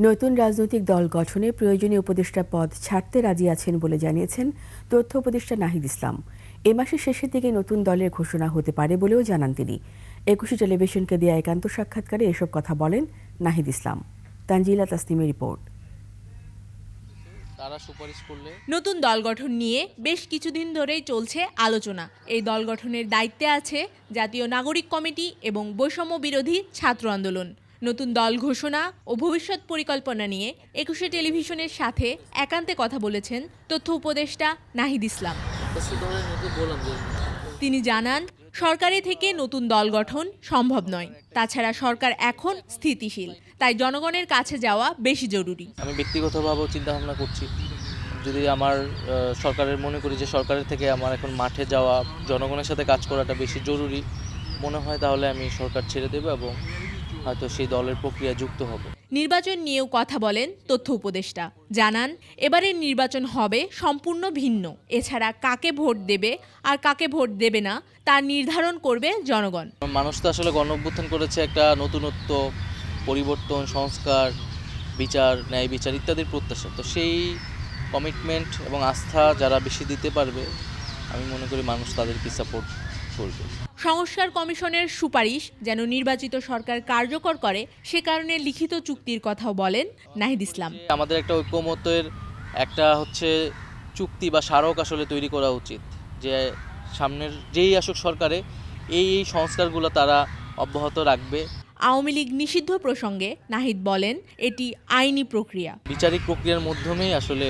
নতুন রাজনৈতিক দল গঠনে প্রয়োজনীয় উপদেষ্টা পদ ছাড়তে রাজি আছেন বলে জানিয়েছেন তথ্য উপদেষ্টা নাহিদ ইসলাম। এ মাসের শেষের দিকে নতুন দলের ঘোষণা হতে পারে বলেও জানান তিনি। ২১ টেলিভিশনকে দেয়া একান্ত সাক্ষাৎকারে এসব কথা বলেন নাহিদ ইসলাম। তানজিলা তাসনিমের রিপোর্ট। নতুন দল গঠন নিয়ে বেশ কিছুদিন ধরেই চলছে আলোচনা। এই দল গঠনের দায়িত্বে আছে জাতীয় নাগরিক কমিটি এবং বৈষম্য বিরোধী ছাত্র আন্দোলন। নতুন দল ঘোষণা ও ভবিষ্যৎ পরিকল্পনা নিয়ে ২১ টেলিভিশনের সাথে একান্তে কথা বলেছেন তথ্য উপদেষ্টা নাহিদ ইসলাম। তিনি জানান, সরকারি থেকে নতুন দল গঠন সম্ভব নয়। তাছাড়া সরকার এখন স্থিতিশীল, তাই জনগণের কাছে যাওয়া বেশি জরুরি। আমি ব্যক্তিগতভাবেও চিন্তা ভাবনা করছি, যদি আমার সরকারের মনে করি যে সরকারের থেকে আমার এখন মাঠে যাওয়া, জনগণের সাথে কাজ করাটা বেশি জরুরি মনে হয়, তাহলে আমি সরকার ছেড়ে দেব এবং হয়তো সেই দলের প্রক্রিয়া যুক্ত হব। নির্বাচন নিয়েও কথা বলেন তথ্য উপদেষ্টা। জানান, এবারের নির্বাচন হবে সম্পূর্ণ ভিন্ন। এছাড়া কাকে ভোট দেবে আর কাকে ভোট দেবে না তা নির্ধারণ করবে জনগণ। মানুষ তো আসলে গণঅভ্যুত্থান করেছে একটা নতুনত্ব, পরিবর্তন, সংস্কার, বিচার, ন্যায় বিচার ইত্যাদির প্রত্যাশা। তো সেই কমিটমেন্ট এবং আস্থা যারা বেশি দিতে পারবে, আমি মনে করি মানুষ তাদেরকে সাপোর্ট করবে। সংস্কার কমিশনের সুপারিশ যেন নির্বাচিত সরকার কার্যকর করে, সে কারণে লিখিত চুক্তির কথাও বলেন নাহিদ ইসলাম। আমাদের একটা ঐক্যমতের একটা চুক্তি বা স্মারক আসলে তৈরি করা উচিত, যে সামনের যেই আসুক সরকারে এই সংস্কারগুলো তারা অব্যাহত রাখবে। আওয়ামী লীগ নিষিদ্ধ প্রসঙ্গে নাহিদ বলেন, এটি আইনি প্রক্রিয়া। বিচারিক প্রক্রিয়ার মাধ্যমেই আসলে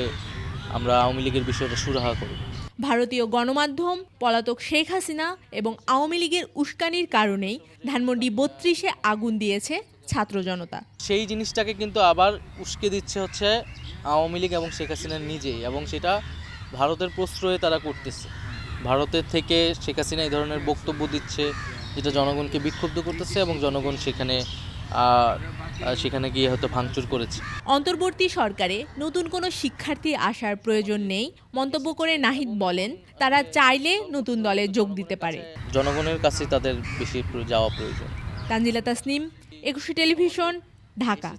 আমরা আওয়ামী লীগের বিষয়টা সুরাহা করব। ভারতীয় গণমাধ্যম পলাতক শেখ হাসিনা এবং আওয়ামী লীগের উস্কানির কারণেই ধানমন্ডি ৩২-এ আগুন দিয়েছে ছাত্র জনতা। সেই জিনিসটাকে কিন্তু আবার উস্কে দিচ্ছে আওয়ামী লীগ এবং শেখ হাসিনা নিজেই, এবং সেটা ভারতের প্রশ্রয়ে তারা করতেছে। ভারতের থেকে শেখ হাসিনা এই ধরনের বক্তব্য দিচ্ছে, যেটা জনগণকে বিক্ষুব্ধ করতেছে এবং জনগণ সেখানে গিয়ে হয়তো ভাঙচুর করেছে। অন্তর্বর্তী সরকারে নতুন কোনো শিক্ষার্থী আসার প্রয়োজন নেই মন্তব্য করে নাহিদ বলেন, তারা চাইলে নতুন দলে যোগ দিতে পারে। জনগণের কাছে তাদের বেশি যাওয়া প্রয়োজন। তানজিলা তাসনিম, ২১ টেলিভিশন, ঢাকা।